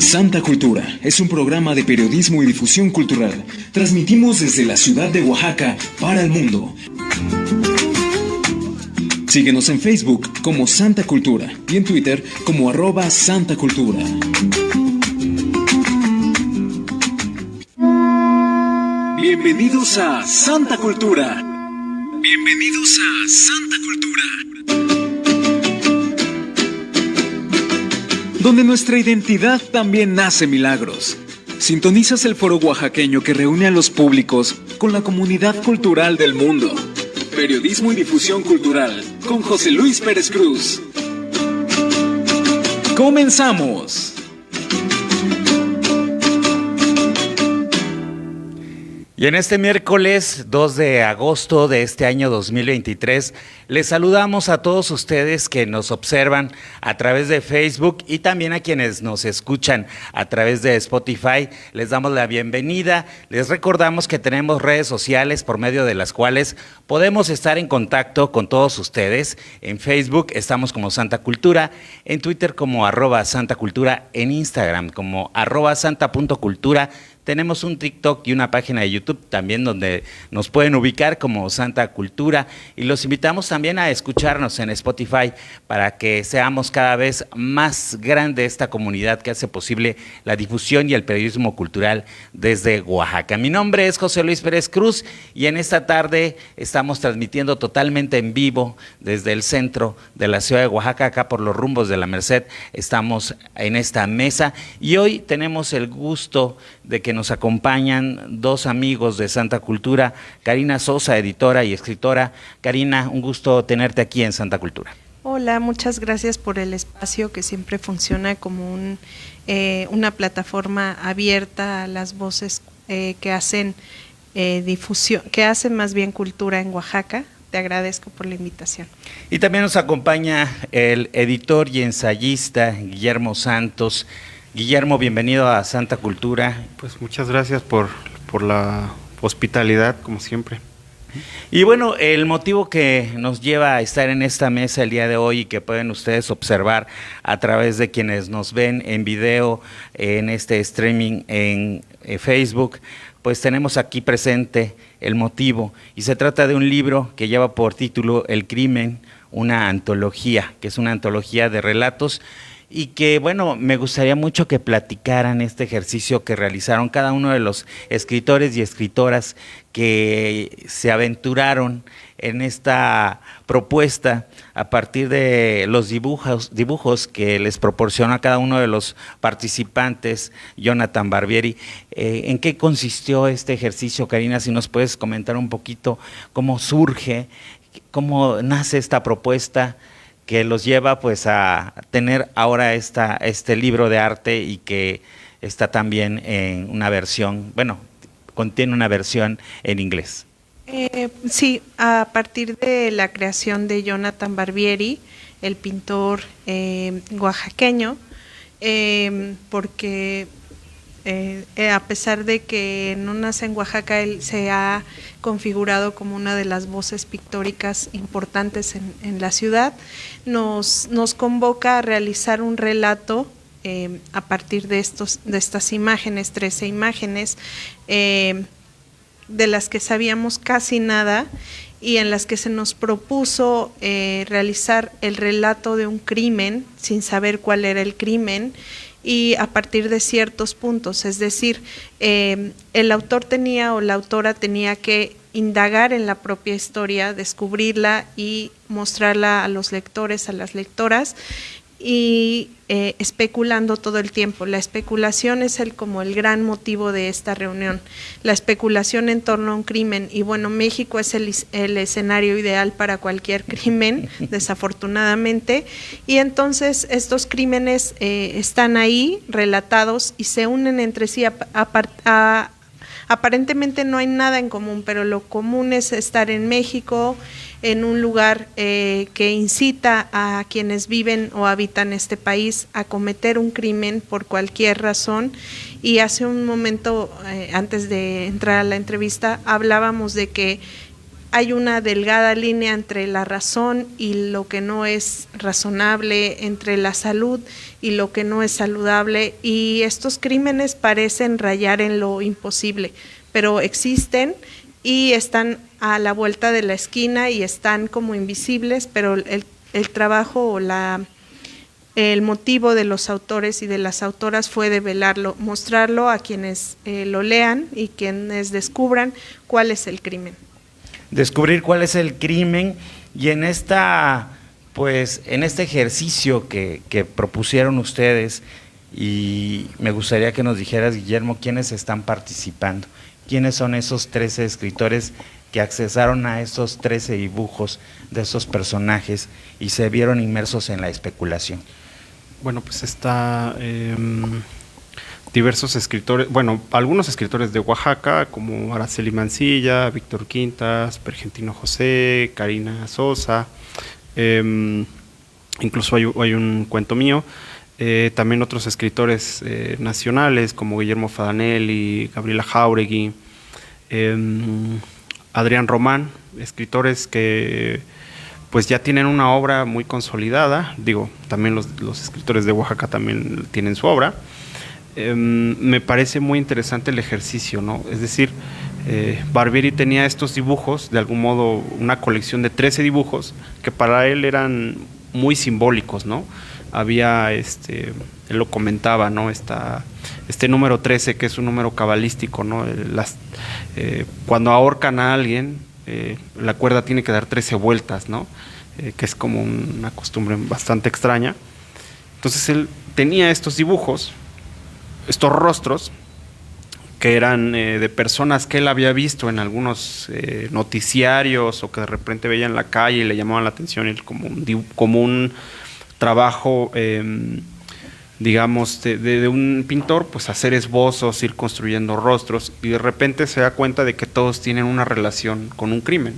Santa Cultura es un programa de periodismo y difusión cultural. Transmitimos desde la ciudad de Oaxaca para el mundo. Síguenos en Facebook como Santa Cultura y en Twitter como @SantaCultura. Bienvenidos a Santa Cultura. Bienvenidos a Santa Cultura. Donde nuestra identidad también nace milagros. Sintonizas el foro oaxaqueño que reúne a los públicos con la comunidad cultural del mundo. Periodismo y difusión cultural con José Luis Pérez Cruz. ¡Comenzamos! Y en este miércoles 2 de agosto de este año 2023, les saludamos a todos ustedes que nos observan a través de Facebook y también a quienes nos escuchan a través de Spotify. Les damos la bienvenida. Les recordamos que tenemos redes sociales por medio de las cuales podemos estar en contacto con todos ustedes. En Facebook estamos como Santa Cultura, en Twitter como @SantaCultura, en Instagram como @Santa.cultura. Tenemos un TikTok y una página de YouTube también donde nos pueden ubicar como Santa Cultura y los invitamos también a escucharnos en Spotify para que seamos cada vez más grande esta comunidad que hace posible la difusión y el periodismo cultural desde Oaxaca. Mi nombre es José Luis Pérez Cruz y en esta tarde estamos transmitiendo totalmente en vivo desde el centro de la ciudad de Oaxaca, acá por los rumbos de la Merced. Estamos en esta mesa y hoy tenemos el gusto de que nos acompañan dos amigos de Santa Cultura, Karina Sosa, editora y escritora. Karina, un gusto tenerte aquí en Santa Cultura. Hola, muchas gracias por el espacio que siempre funciona como una plataforma abierta a las voces que hacen difusión, que hacen más bien cultura en Oaxaca. Te agradezco por la invitación. Y también nos acompaña el editor y ensayista Guillermo Santos. Guillermo, bienvenido a Santa Cultura. Pues muchas gracias por la hospitalidad, como siempre. Y bueno, el motivo que nos lleva a estar en esta mesa el día de hoy y que pueden ustedes observar a través de quienes nos ven en video, en este streaming en Facebook, pues tenemos aquí presente el motivo y se trata de un libro que lleva por título El Crimen, una antología, que es una antología de relatos. Y que, bueno, me gustaría mucho que platicaran este ejercicio que realizaron cada uno de los escritores y escritoras que se aventuraron en esta propuesta a partir de los dibujos que les proporcionó a cada uno de los participantes Jonathan Barbieri. ¿En qué consistió este ejercicio, Karina? Si nos puedes comentar un poquito cómo surge, cómo nace esta propuesta que los lleva pues a tener ahora este libro de arte y que está también en una versión, bueno, contiene una versión en inglés. Sí, a partir de la creación de Jonathan Barbieri, el pintor oaxaqueño, porque a pesar de que no nace en Oaxaca, él se ha configurado como una de las voces pictóricas importantes en la ciudad, nos convoca a realizar un relato a partir de estas imágenes, 13 imágenes, de las que sabíamos casi nada y en las que se nos propuso realizar el relato de un crimen sin saber cuál era el crimen, y a partir de ciertos puntos, es decir, el autor tenía o la autora tenía que indagar en la propia historia, descubrirla y mostrarla a los lectores, a las lectoras, y especulando todo el tiempo. La especulación es como el gran motivo de esta reunión, la especulación en torno a un crimen, y bueno, México es el escenario ideal para cualquier crimen, desafortunadamente, y entonces estos crímenes están ahí relatados y se unen entre sí. Aparentemente no hay nada en común, pero lo común es estar en México, en un lugar que incita a quienes viven o habitan este país a cometer un crimen por cualquier razón. Y hace un momento, antes de entrar a la entrevista, hablábamos de que hay una delgada línea entre la razón y lo que no es razonable, entre la salud y lo que no es saludable, y estos crímenes parecen rayar en lo imposible, pero existen y están a la vuelta de la esquina y están como invisibles, pero el trabajo o el motivo de los autores y de las autoras fue develarlo, mostrarlo a quienes lo lean y quienes descubran cuál es el crimen. Descubrir cuál es el crimen, y en esta, pues, en este ejercicio que propusieron ustedes, y me gustaría que nos dijeras, Guillermo, quiénes están participando, quiénes son esos 13 escritores que accesaron a esos 13 dibujos de esos personajes y se vieron inmersos en la especulación. Bueno, pues está diversos escritores, bueno, algunos escritores de Oaxaca, como Araceli Mancilla, Víctor Quintas, Pergentino José, Karina Sosa, incluso hay un cuento mío, también otros escritores nacionales como Guillermo Fadanelli, Gabriela Jáuregui, Adrián Román, escritores que pues ya tienen una obra muy consolidada. Digo, también los escritores de Oaxaca también tienen su obra. Me parece muy interesante el ejercicio, ¿no? Es decir, Barbieri tenía estos dibujos, de algún modo una colección de 13 dibujos que para él eran muy simbólicos, ¿no? Había, él lo comentaba, ¿no? Este número 13, que es un número cabalístico, ¿no? Cuando ahorcan a alguien, la cuerda tiene que dar 13 vueltas, ¿no? Que es como una costumbre bastante extraña. Entonces él tenía estos dibujos, estos rostros, que eran de personas que él había visto en algunos noticiarios, o que de repente veía en la calle y le llamaban la atención, él como un trabajo, digamos, de un pintor, pues hacer esbozos, ir construyendo rostros, y de repente se da cuenta de que todos tienen una relación con un crimen,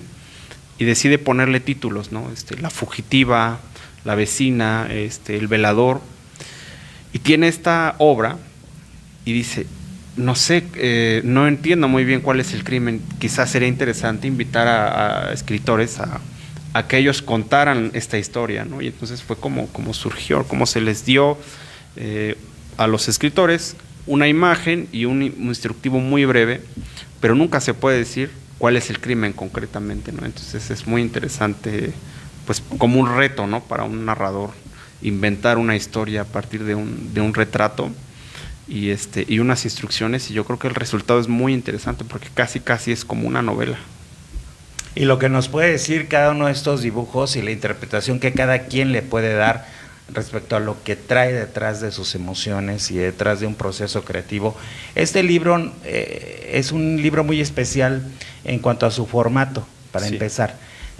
y decide ponerle títulos, ¿no? La fugitiva, la vecina, el velador, y tiene esta obra, y dice, no sé, no entiendo muy bien cuál es el crimen, quizás sería interesante invitar a escritores a que ellos contaran esta historia, ¿no? Y entonces fue como surgió, como se les dio a los escritores una imagen y un instructivo muy breve, pero nunca se puede decir cuál es el crimen concretamente, ¿no? Entonces es muy interesante, pues como un reto, ¿no? Para un narrador inventar una historia a partir de un retrato y unas instrucciones, y yo creo que el resultado es muy interesante porque casi es como una novela. Y lo que nos puede decir cada uno de estos dibujos y la interpretación que cada quien le puede dar respecto a lo que trae detrás de sus emociones y detrás de un proceso creativo. Este libro es un libro muy especial en cuanto a su formato, para empezar.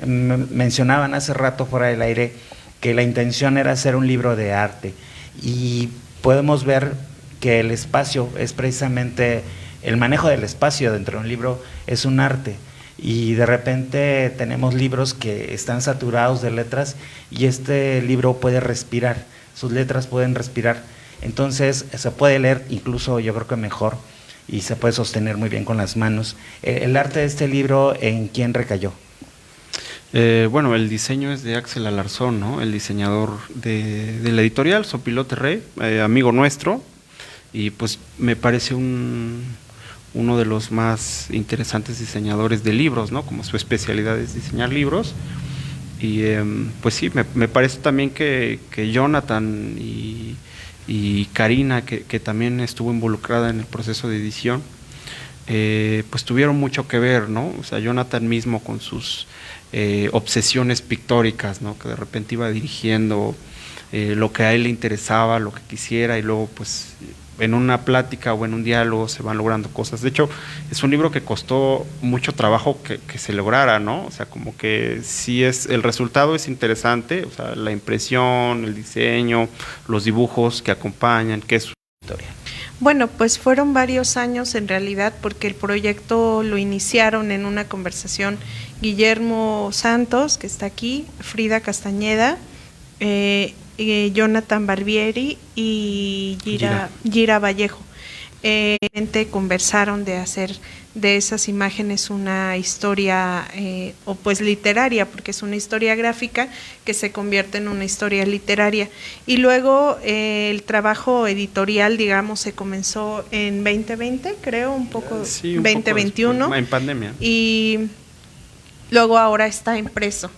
Mencionaban hace rato fuera del aire que la intención era hacer un libro de arte, y podemos ver que el espacio es precisamente, el manejo del espacio dentro de un libro es un arte. Y de repente tenemos libros que están saturados de letras, y este libro puede respirar, sus letras pueden respirar, entonces se puede leer incluso, yo creo que mejor, y se puede sostener muy bien con las manos. El arte de este libro, ¿en quién recayó? Bueno, el diseño es de Axel Alarzón, ¿no? El diseñador de la editorial Sopilote Rey, amigo nuestro, y pues me parece uno de los más interesantes diseñadores de libros, ¿no? Como su especialidad es diseñar libros. Y pues sí, me parece también que Jonathan y Karina, que también estuvo involucrada en el proceso de edición, pues tuvieron mucho que ver, ¿no? O sea, Jonathan mismo con sus obsesiones pictóricas, ¿no? Que de repente iba dirigiendo lo que a él le interesaba, lo que quisiera, y luego pues en una plática o en un diálogo se van logrando cosas. De hecho, es un libro que costó mucho trabajo que se lograra, ¿no? O sea, como que sí el resultado es interesante, o sea, la impresión, el diseño, los dibujos que acompañan, que es su historia. Bueno, pues fueron varios años en realidad, porque el proyecto lo iniciaron en una conversación Guillermo Santos, que está aquí, Frida Castañeda, Jonathan Barbieri y Gira Vallejo. conversaron de hacer de esas imágenes una historia o pues literaria, porque es una historia gráfica que se convierte en una historia literaria. Y luego el trabajo editorial, digamos, se comenzó en 2020, creo, un poco, sí, un 2021. Poco después, en pandemia. Y luego ahora está impreso.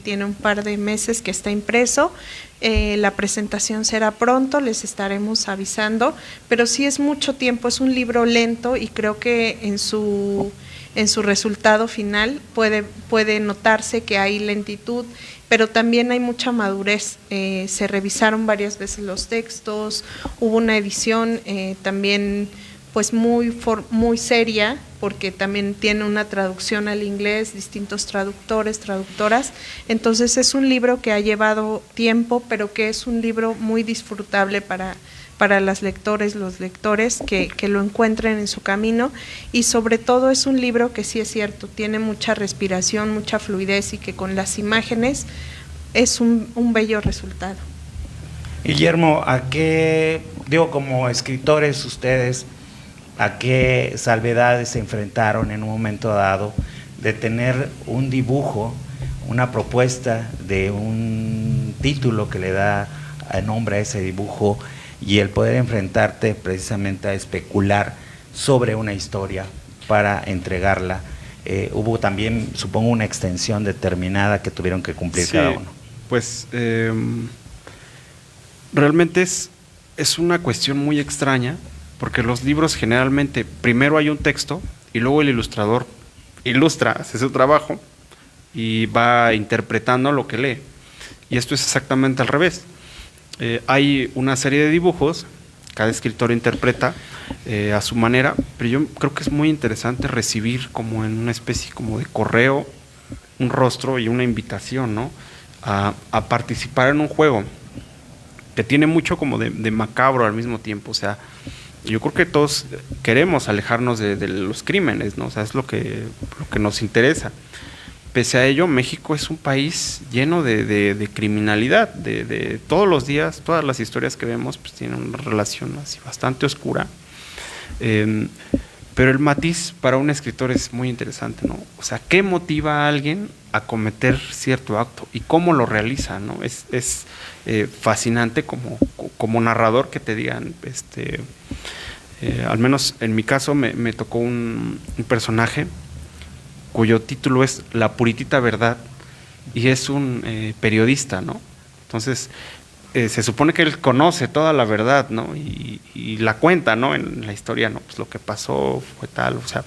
Tiene un par de meses que está impreso. La presentación será pronto, les estaremos avisando, pero sí es mucho tiempo, es un libro lento y creo que en su resultado final puede notarse que hay lentitud, pero también hay mucha madurez. Se revisaron varias veces los textos, hubo una edición también pues muy seria, porque también tiene una traducción al inglés, distintos traductores, traductoras. Entonces es un libro que ha llevado tiempo, pero que es un libro muy disfrutable para las lectores, los lectores que lo encuentren en su camino, y sobre todo es un libro que sí es cierto, tiene mucha respiración, mucha fluidez, y que con las imágenes es un bello resultado. Guillermo, como escritores ustedes, ¿a qué salvedades se enfrentaron en un momento dado de tener un dibujo, una propuesta de un título que le da nombre a ese dibujo, y el poder enfrentarte precisamente a especular sobre una historia para entregarla? Hubo también, supongo, una extensión determinada que tuvieron que cumplir cada uno. Pues realmente es una cuestión muy extraña, porque los libros generalmente primero hay un texto y luego el ilustrador ilustra, hace su trabajo y va interpretando lo que lee. Y esto es exactamente al revés. Hay una serie de dibujos, cada escritor interpreta a su manera, pero yo creo que es muy interesante recibir como en una especie como de correo un rostro y una invitación, ¿no? a participar en un juego que tiene mucho como de macabro al mismo tiempo. O sea, yo creo que todos queremos alejarnos de los crímenes, ¿no? O sea, es lo que nos interesa. Pese a ello, México es un país lleno de criminalidad, de todos los días, todas las historias que vemos pues tienen una relación así bastante oscura. Pero el matiz para un escritor es muy interesante, ¿no? O sea, ¿qué motiva a alguien a cometer cierto acto y cómo lo realiza, ¿no? Es fascinante como narrador que te digan, al menos en mi caso me tocó un personaje cuyo título es La Puritita Verdad, y es un periodista, ¿no? Entonces, se supone que él conoce toda la verdad, ¿no? Y la cuenta, ¿no? En la historia, ¿no? Pues lo que pasó fue tal, o sea,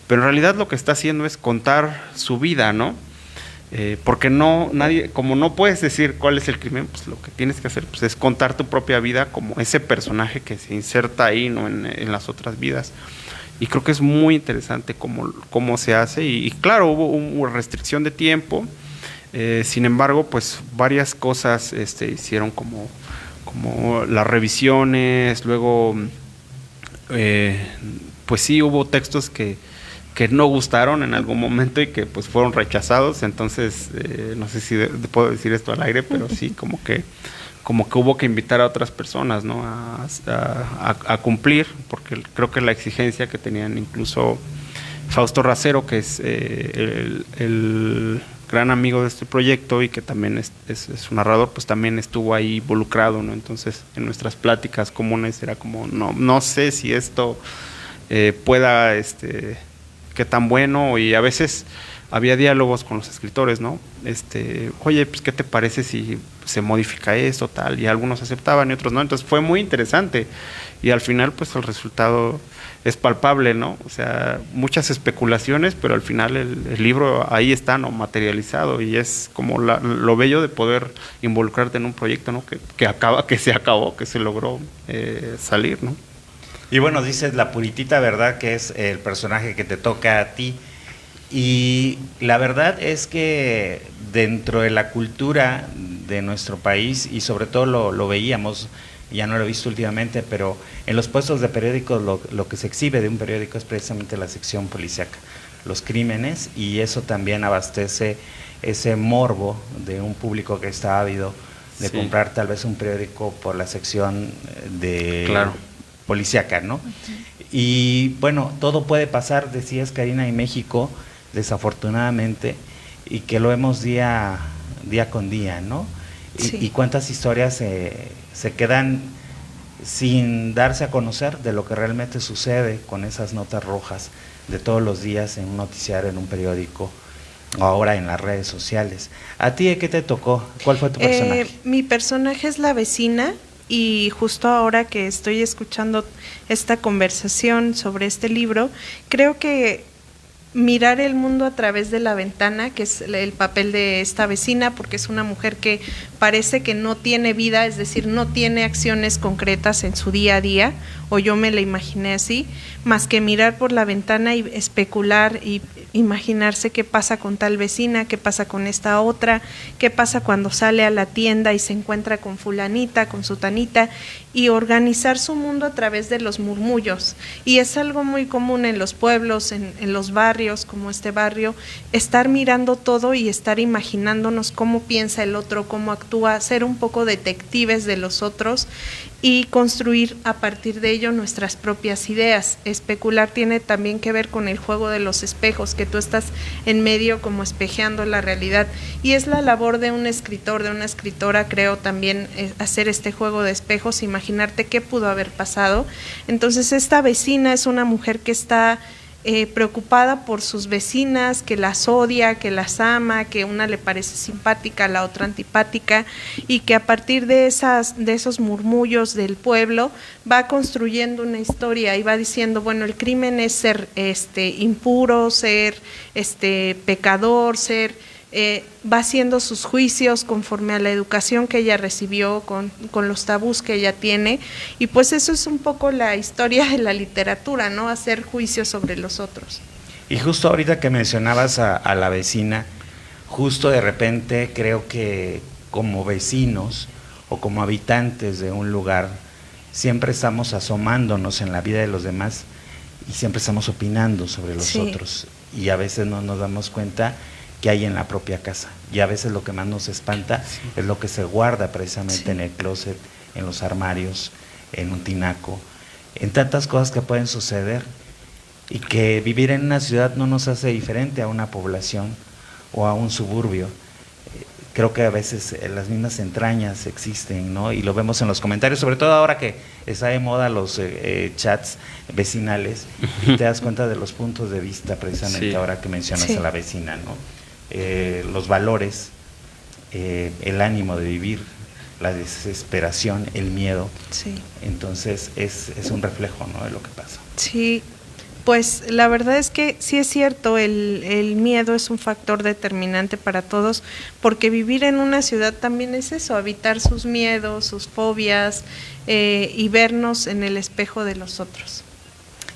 pero en realidad lo que está haciendo es contar su vida, ¿no? Porque nadie, como no puedes decir cuál es el crimen, pues lo que tienes que hacer pues, es contar tu propia vida como ese personaje que se inserta ahí, ¿no? En las otras vidas. Y creo que es muy interesante cómo se hace, y claro, hubo restricción de tiempo. Sin embargo, pues varias cosas hicieron como las revisiones, luego pues sí hubo textos que no gustaron en algún momento y que pues fueron rechazados. Entonces no sé si puedo decir esto al aire, pero sí como que hubo que invitar a otras personas, ¿no? a cumplir, porque creo que la exigencia que tenían incluso Fausto Racero, que es el gran amigo de este proyecto y que también es un narrador, pues también estuvo ahí involucrado, ¿no? Entonces, en nuestras pláticas comunes era como, no sé si esto pueda, qué tan bueno, y a veces había diálogos con los escritores, ¿no? Oye, pues, ¿qué te parece si se modifica esto, tal? Y algunos aceptaban y otros no. Entonces, fue muy interesante. Y al final, pues, el resultado es palpable, ¿no? O sea, muchas especulaciones, pero al final el libro ahí está, ¿no? Materializado, y es como lo bello de poder involucrarte en un proyecto, ¿no? Que se logró salir, ¿no? Y bueno, dices La Puritita Verdad, que es el personaje que te toca a ti. Y la verdad es que dentro de la cultura de nuestro país, y sobre todo lo veíamos, ya no lo he visto últimamente, pero en los puestos de periódicos lo que se exhibe de un periódico es precisamente la sección policíaca, los crímenes, y eso también abastece ese morbo de un público que está ávido de comprar tal vez un periódico por la sección de claro, policíaca, ¿no? Y bueno, todo puede pasar, decías Karina, en México, desafortunadamente, y que lo vemos día con día, ¿no? Sí. Y cuántas historias se quedan sin darse a conocer de lo que realmente sucede con esas notas rojas de todos los días en un noticiario, en un periódico, o ahora en las redes sociales. ¿A ti qué te tocó? ¿Cuál fue tu personaje? Mi personaje es la vecina, y justo ahora que estoy escuchando esta conversación sobre este libro, creo que mirar el mundo a través de la ventana, que es el papel de esta vecina, porque es una mujer que parece que no tiene vida, es decir, no tiene acciones concretas en su día a día, o yo me la imaginé así, más que mirar por la ventana y especular y imaginarse qué pasa con tal vecina, qué pasa con esta otra, qué pasa cuando sale a la tienda y se encuentra con fulanita, con sutanita, y organizar su mundo a través de los murmullos. Y es algo muy común en los pueblos, en los barrios, como este barrio, estar mirando todo y estar imaginándonos cómo piensa el otro, cómo actúa, ser un poco detectives de los otros y construir a partir de ello nuestras propias ideas. Especular tiene también que ver con el juego de los espejos, que tú estás en medio como espejeando la realidad, y es la labor de un escritor, de una escritora, creo también, hacer este juego de espejos, imaginarte qué pudo haber pasado. Entonces esta vecina es una mujer que está preocupada por sus vecinas, que las odia, que las ama, que una le parece simpática, la otra antipática, y que a partir de esos murmullos del pueblo va construyendo una historia y va diciendo, bueno, el crimen es ser impuro, ser pecador, va haciendo sus juicios conforme a la educación que ella recibió, con los tabús que ella tiene, y pues eso es un poco la historia de la literatura, ¿no? Hacer juicios sobre los otros. Y justo ahorita que mencionabas a la vecina, justo de repente creo que como vecinos o como habitantes de un lugar, siempre estamos asomándonos en la vida de los demás y siempre estamos opinando sobre los otros, y a veces no nos damos cuenta que hay en la propia casa, y a veces lo que más nos espanta es lo que se guarda precisamente en el closet, en los armarios, en un tinaco, en tantas cosas que pueden suceder, y que vivir en una ciudad no nos hace diferente a una población o a un suburbio. Creo que a veces las mismas entrañas existen, ¿no? Y lo vemos en los comentarios, sobre todo ahora que está de moda los chats vecinales, y te das cuenta de los puntos de vista precisamente ahora que mencionas a la vecina, ¿no? Los valores, el ánimo de vivir, la desesperación, el miedo. Entonces es un reflejo, ¿no?, de lo que pasa. Sí, pues la verdad es que sí es cierto, el miedo es un factor determinante para todos, porque vivir en una ciudad también es eso, habitar sus miedos, sus fobias, y vernos en el espejo de los otros.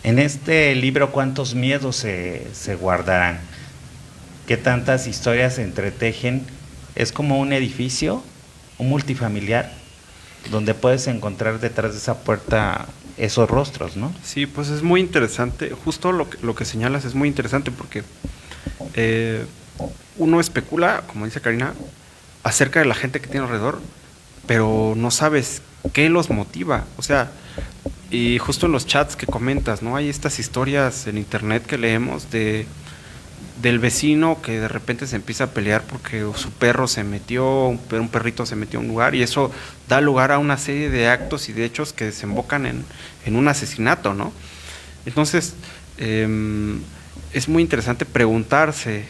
En este libro, ¿cuántos miedos se guardarán? ¿Qué tantas historias se entretejen? Es como un edificio, un multifamiliar, donde puedes encontrar detrás de esa puerta esos rostros, ¿no? Sí, pues es muy interesante, justo lo que señalas es muy interesante, porque uno especula, como dice Karina, acerca de la gente que tiene alrededor, pero no sabes qué los motiva, o sea, y justo en los chats que comentas, ¿no? Hay estas historias en internet que leemos del vecino que de repente se empieza a pelear porque su perro se metió, un perrito se metió a un lugar, y eso da lugar a una serie de actos y de hechos que desembocan en un asesinato, ¿no? Entonces, es muy interesante preguntarse,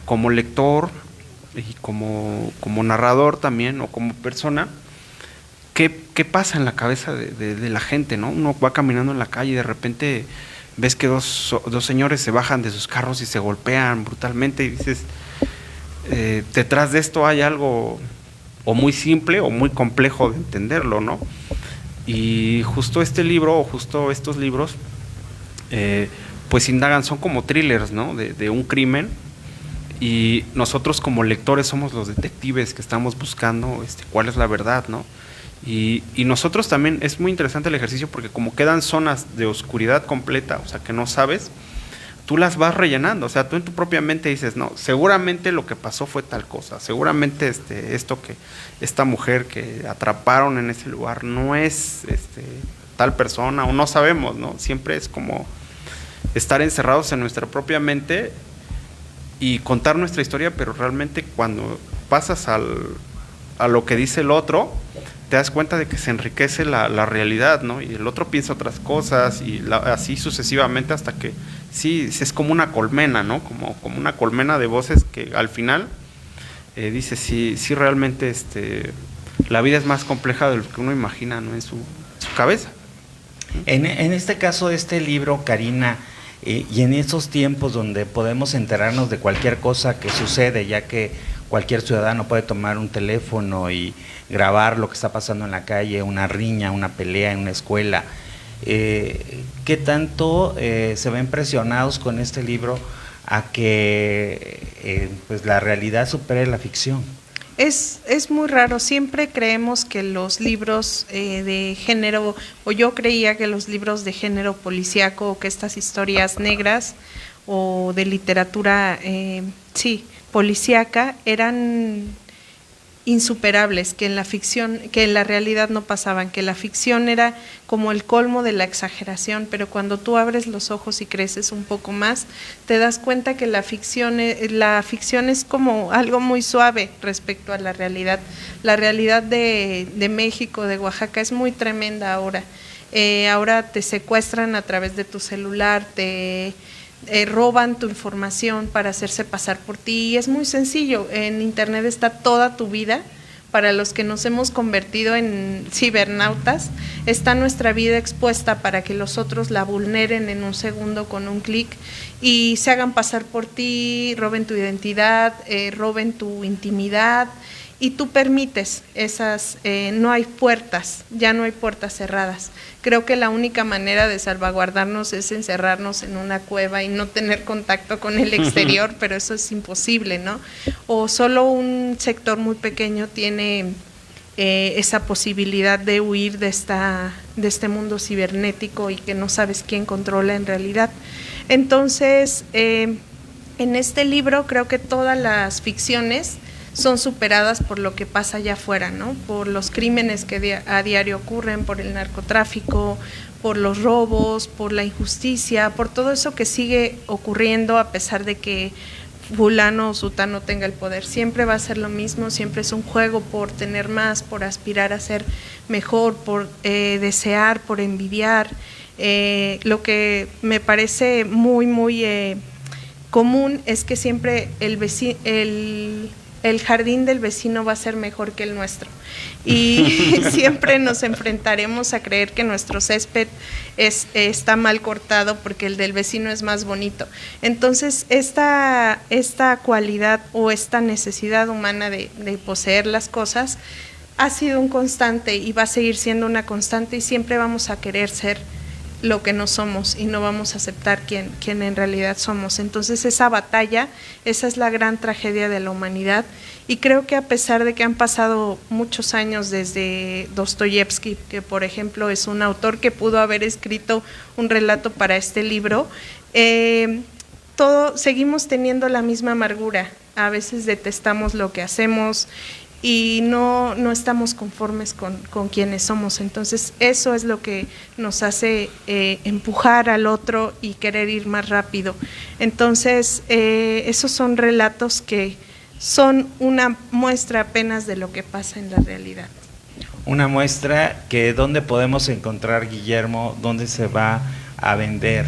como lector y como narrador también, o como persona, ¿qué pasa en la cabeza de la gente, ¿no? Uno va caminando en la calle y de repente ves que dos señores se bajan de sus carros y se golpean brutalmente, y dices, detrás de esto hay algo o muy simple o muy complejo de entenderlo, ¿no? Y justo este libro, o justo estos libros, pues indagan, son como thrillers, ¿no? De un crimen, y nosotros como lectores somos los detectives que estamos buscando cuál es la verdad, ¿no? Y nosotros también, es muy interesante el ejercicio, porque como quedan zonas de oscuridad completa, o sea, que no sabes, tú las vas rellenando, o sea, tú en tu propia mente dices, no, seguramente lo que pasó fue tal cosa, seguramente esto que esta mujer que atraparon en ese lugar no es tal persona, o no sabemos, ¿no? Siempre es como estar encerrados en nuestra propia mente y contar nuestra historia, pero realmente cuando pasas a lo que dice el otro, te das cuenta de que se enriquece la realidad, ¿no? Y el otro piensa otras cosas y así sucesivamente hasta que sí, es como una colmena, ¿no? Como una colmena de voces que al final dice, sí realmente la vida es más compleja de lo que uno imagina, ¿no? En su cabeza. En este caso, este libro, Karina, y en esos tiempos donde podemos enterarnos de cualquier cosa que sucede, ya que cualquier ciudadano puede tomar un teléfono y grabar lo que está pasando en la calle, una riña, una pelea en una escuela, ¿qué tanto se ven presionados con este libro a que pues la realidad supere la ficción? Es muy raro, siempre creemos que los libros de género, o yo creía que los libros de género policíaco, o que estas historias negras o de literatura, policíaca, eran insuperables, que en la ficción, que en la realidad no pasaban, que la ficción era como el colmo de la exageración, pero cuando tú abres los ojos y creces un poco más, te das cuenta que la ficción es como algo muy suave respecto a la realidad. La realidad de México, de Oaxaca, es muy tremenda ahora. Ahora te secuestran a través de tu celular, te roban tu información para hacerse pasar por ti, y es muy sencillo. En internet está toda tu vida. Para los que nos hemos convertido en cibernautas, está nuestra vida expuesta para que los otros la vulneren en un segundo con un clic y se hagan pasar por ti, roben tu identidad, roben tu intimidad, y tú permites esas, no hay puertas, ya no hay puertas cerradas. Creo que la única manera de salvaguardarnos es encerrarnos en una cueva y no tener contacto con el exterior, pero eso es imposible, ¿no? O solo un sector muy pequeño tiene esa posibilidad de huir de este mundo cibernético y que no sabes quién controla en realidad. Entonces, en este libro creo que todas las ficciones son superadas por lo que pasa allá afuera, ¿no? Por los crímenes que a diario ocurren, por el narcotráfico, por los robos, por la injusticia, por todo eso que sigue ocurriendo a pesar de que fulano o sutano tenga el poder. Siempre va a ser lo mismo, siempre es un juego por tener más, por aspirar a ser mejor, por desear, por envidiar. Lo que me parece muy, muy común es que siempre el jardín del vecino va a ser mejor que el nuestro, y siempre nos enfrentaremos a creer que nuestro césped está mal cortado porque el del vecino es más bonito. Entonces esta cualidad o esta necesidad humana de poseer las cosas ha sido un constante y va a seguir siendo una constante, y siempre vamos a querer ser lo que no somos y no vamos a aceptar quién en realidad somos. Entonces esa batalla, esa es la gran tragedia de la humanidad, y creo que a pesar de que han pasado muchos años desde Dostoyevsky, que por ejemplo es un autor que pudo haber escrito un relato para este libro, seguimos teniendo la misma amargura. A veces detestamos lo que hacemos y no estamos conformes con quienes somos. Entonces eso es lo que nos hace empujar al otro y querer ir más rápido. Entonces esos son relatos que son una muestra apenas de lo que pasa en la realidad. Una muestra que ¿dónde podemos encontrar, Guillermo? ¿Dónde se va a vender?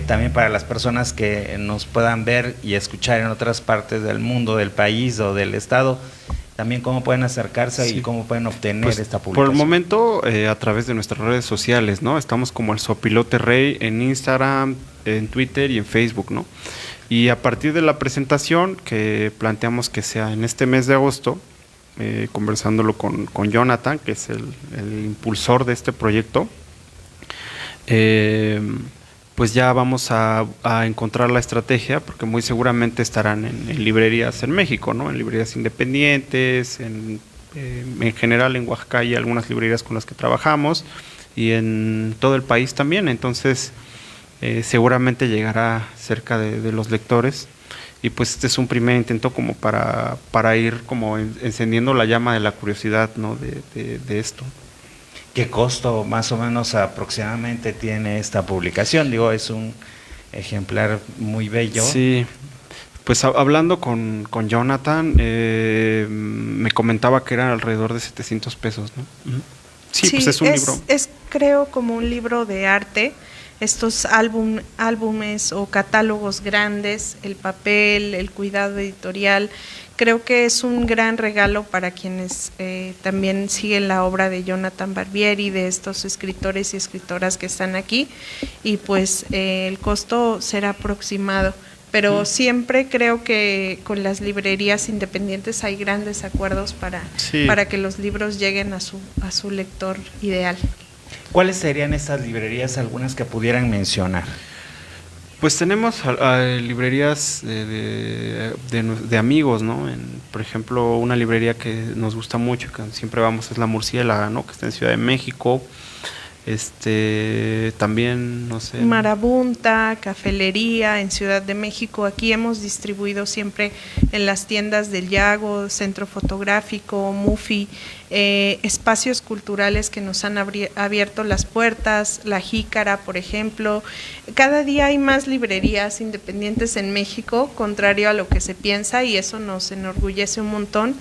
También para las personas que nos puedan ver y escuchar en otras partes del mundo, del país o del estado, también cómo pueden acercarse y cómo pueden obtener esta publicación. Por el momento, a través de nuestras redes sociales, ¿no? Estamos como el Sopilote Rey en Instagram, en Twitter y en Facebook, ¿no? Y a partir de la presentación que planteamos que sea en este mes de agosto, conversándolo con Jonathan, que es el impulsor de este proyecto, pues ya vamos a encontrar la estrategia, porque muy seguramente estarán en librerías en México, ¿no? En librerías independientes, en general en Oaxaca hay algunas librerías con las que trabajamos, y en todo el país también. Entonces seguramente llegará cerca de los lectores, y pues este es un primer intento como para ir como encendiendo la llama de la curiosidad, ¿no? de esto. ¿Qué costo más o menos aproximadamente tiene esta publicación? Digo, es un ejemplar muy bello. Sí, pues hablando con Jonathan, me comentaba que era alrededor de 700 pesos, ¿no? Sí, pues es un libro. Es creo como un libro de arte, estos álbumes o catálogos grandes, el papel, el cuidado editorial. Creo que es un gran regalo para quienes también siguen la obra de Jonathan Barbieri, de estos escritores y escritoras que están aquí, y pues el costo será aproximado. Pero siempre creo que con las librerías independientes hay grandes acuerdos para que los libros lleguen a su lector ideal. ¿Cuáles serían estas librerías, algunas que pudieran mencionar? Pues tenemos librerías de amigos, ¿no? Por ejemplo, una librería que nos gusta mucho, que siempre vamos, es La Murciélaga, ¿no? Que está en Ciudad de México. También, no sé. Marabunta, Cafelería en Ciudad de México. Aquí hemos distribuido siempre en las tiendas del Yago, Centro Fotográfico, Mufi, espacios culturales que nos han abierto las puertas, La Jícara, por ejemplo. Cada día hay más librerías independientes en México, contrario a lo que se piensa, y eso nos enorgullece un montón.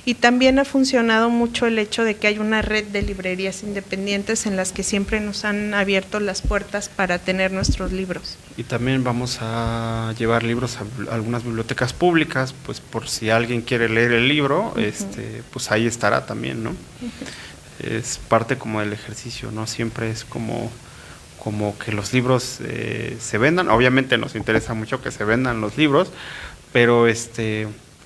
Y también ha funcionado mucho el hecho de que hay una red de librerías independientes en las que siempre nos han abierto las puertas para tener nuestros libros. Y también vamos a llevar libros a algunas bibliotecas públicas, pues por si alguien quiere leer el libro, pues ahí estará también, ¿no? Es parte como del ejercicio, ¿no? Siempre es como que los libros se vendan. Obviamente nos interesa mucho que se vendan los libros, pero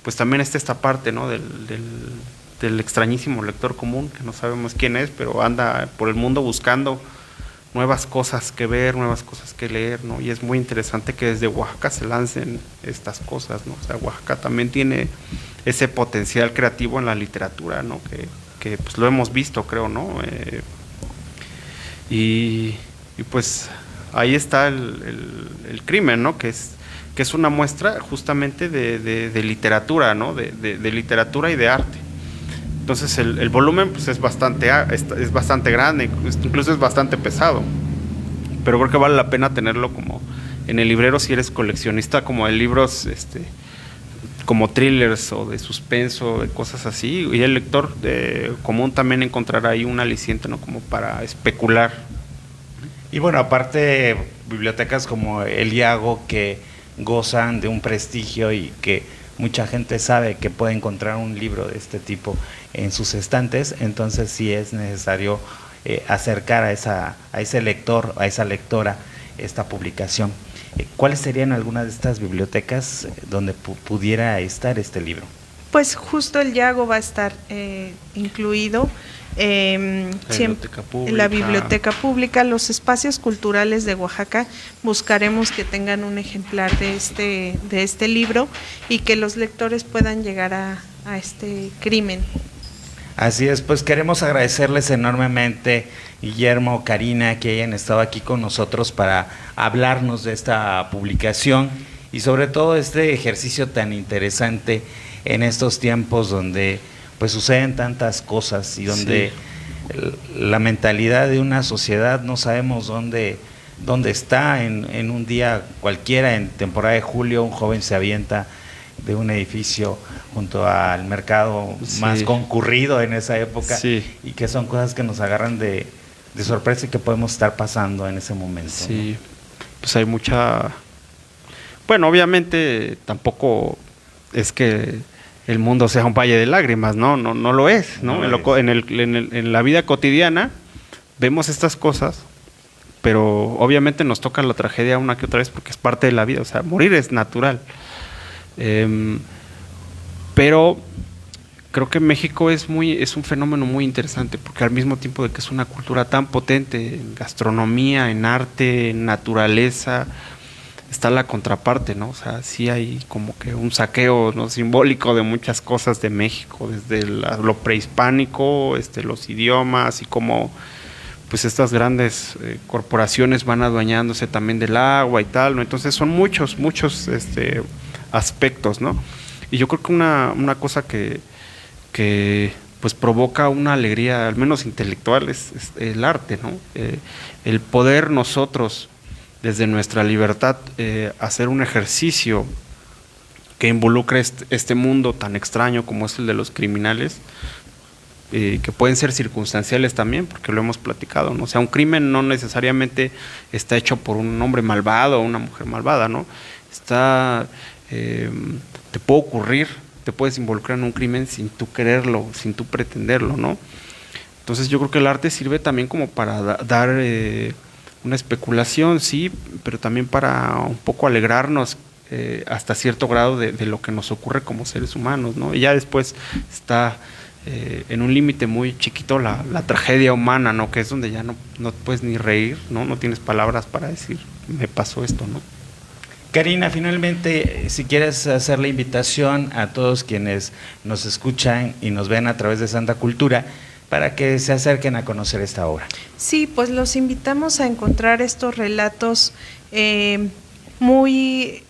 pues también está esta parte, ¿no? del extrañísimo lector común, que no sabemos quién es, pero anda por el mundo buscando nuevas cosas que ver, nuevas cosas que leer, ¿no? Y es muy interesante que desde Oaxaca se lancen estas cosas, ¿no? O sea, Oaxaca también tiene ese potencial creativo en la literatura, ¿no? Que pues lo hemos visto, creo, ¿no? Y pues ahí está el crimen, ¿no? Que es una muestra justamente de literatura, ¿no? De literatura y de arte. Entonces el volumen pues es bastante grande, incluso es bastante pesado, pero creo que vale la pena tenerlo como en el librero si eres coleccionista, como de libros como thrillers o de suspenso, de cosas así, y el lector común también encontrará ahí un aliciente, ¿no? Como para especular. Y bueno, aparte bibliotecas como el Iago, que gozan de un prestigio y que mucha gente sabe que puede encontrar un libro de este tipo en sus estantes, entonces sí es necesario acercar a ese lector, a esa lectora, esta publicación. ¿Cuáles serían algunas de estas bibliotecas donde pudiera estar este libro? Pues justo el Yago va a estar incluido. La biblioteca pública, los espacios culturales de Oaxaca, buscaremos que tengan un ejemplar de este libro y que los lectores puedan llegar a este crimen. Así es, pues queremos agradecerles enormemente, Guillermo, Karina, que hayan estado aquí con nosotros para hablarnos de esta publicación y sobre todo este ejercicio tan interesante en estos tiempos donde pues suceden tantas cosas y donde la mentalidad de una sociedad no sabemos dónde está. En un día cualquiera, en temporada de julio, un joven se avienta de un edificio junto al mercado más concurrido en esa época, y que son cosas que nos agarran de sorpresa y que podemos estar pasando en ese momento. Sí, ¿no? Pues hay mucha... Bueno, obviamente tampoco es que el mundo sea un valle de lágrimas, no lo es, ¿no? En la vida cotidiana vemos estas cosas, pero obviamente nos toca la tragedia una que otra vez porque es parte de la vida, o sea, morir es natural. Pero creo que México es un fenómeno muy interesante porque al mismo tiempo de que es una cultura tan potente en gastronomía, en arte, en naturaleza, está la contraparte, ¿no? O sea, sí hay como que un saqueo, ¿no?, simbólico de muchas cosas de México, desde lo prehispánico, los idiomas y cómo pues estas grandes corporaciones van adueñándose también del agua y tal, ¿no? Entonces son muchos aspectos, ¿no? Y yo creo que una cosa que pues provoca una alegría, al menos intelectual, es el arte, ¿no? El poder nosotros, desde nuestra libertad, hacer un ejercicio que involucre este mundo tan extraño como es el de los criminales, que pueden ser circunstanciales también, porque lo hemos platicado, ¿no? O sea, un crimen no necesariamente está hecho por un hombre malvado o una mujer malvada, ¿no? Te puede ocurrir, te puedes involucrar en un crimen sin tú quererlo, sin tú pretenderlo, ¿no? Entonces yo creo que el arte sirve también como para dar una especulación, sí, pero también para un poco alegrarnos hasta cierto grado de lo que nos ocurre como seres humanos, ¿no? Y ya después está en un límite muy chiquito la tragedia humana, ¿no? Que es donde ya no puedes ni reír, ¿no? No tienes palabras para decir, me pasó esto, ¿no? Karina, finalmente, si quieres hacer la invitación a todos quienes nos escuchan y nos ven a través de Santa Cultura para que se acerquen a conocer esta obra. Sí, pues los invitamos a encontrar estos relatos muy,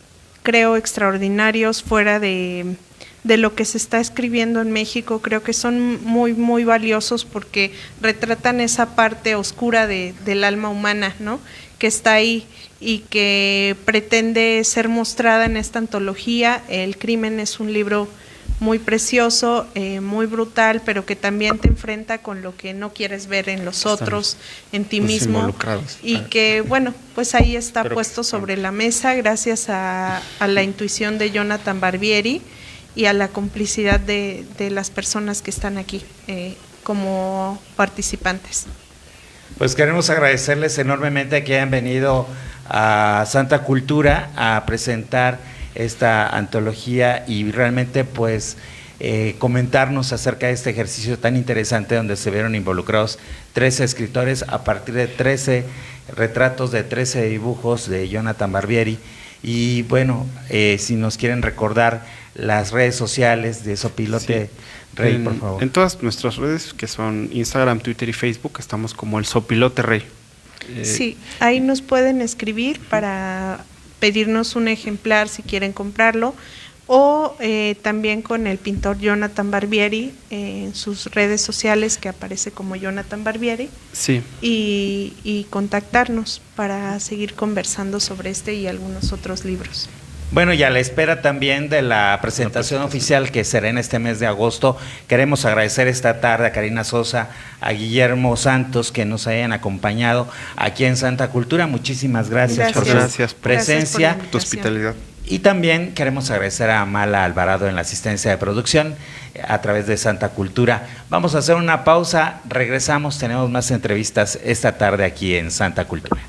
creo, extraordinarios fuera de lo que se está escribiendo en México. Creo que son muy, muy valiosos porque retratan esa parte oscura del alma humana, ¿no? Que está ahí y que pretende ser mostrada en esta antología. El crimen es un libro muy precioso, muy brutal, pero que también te enfrenta con lo que no quieres ver en los otros, en ti mismo, y que, bueno, pues ahí está puesto sobre la mesa gracias a la intuición de Jonathan Barbieri y a la complicidad de las personas que están aquí como participantes. Pues queremos agradecerles enormemente que hayan venido a Santa Cultura a presentar esta antología y realmente pues comentarnos acerca de este ejercicio tan interesante donde se vieron involucrados 13 escritores a partir de 13 retratos de 13 dibujos de Jonathan Barbieri. Y bueno, si nos quieren recordar las redes sociales de Sopilote Rey, por favor. En todas nuestras redes, que son Instagram, Twitter y Facebook, estamos como el Sopilote Rey. Sí, ahí nos pueden escribir para pedirnos un ejemplar si quieren comprarlo, o también con el pintor Jonathan Barbieri en sus redes sociales, que aparece como Jonathan Barbieri, sí, y contactarnos para seguir conversando sobre este y algunos otros libros. Bueno, y a la espera también de la presentación oficial que será en este mes de agosto, queremos agradecer esta tarde a Karina Sosa, a Guillermo Santos, que nos hayan acompañado aquí en Santa Cultura. Muchísimas gracias por su presencia, por tu hospitalidad. Y también queremos agradecer a Amala Alvarado en la asistencia de producción a través de Santa Cultura. Vamos a hacer una pausa, regresamos, tenemos más entrevistas esta tarde aquí en Santa Cultura.